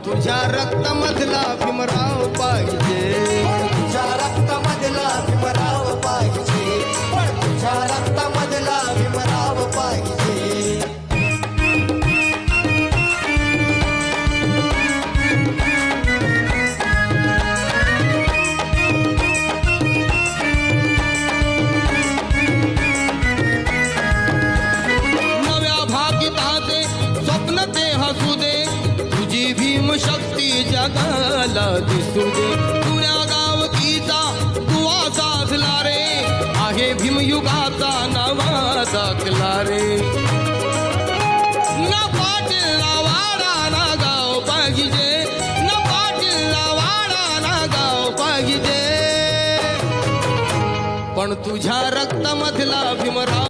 तुझ्या रक्तामधला भीमराव पाहिजे, तुझ्या रक्तामधला भीमराव पाहिजे, तुझ्या रक्तामधला भीमराव पाहिजे. नव्या भाकिताचे स्वप्न ते हसू दे, तुझी भीमशक्ती जगाला दिसू दे. जुन्या गावकीचा दुवा साधला रे, आहे भीमयुगाचा नवा दाखला रे. ना पाटीलला वाडा ना गाव पाहिजे, ना पाटीलला वाडा ना गाव पाहिजे, पण तुझ्या रक्तामधला भीमराव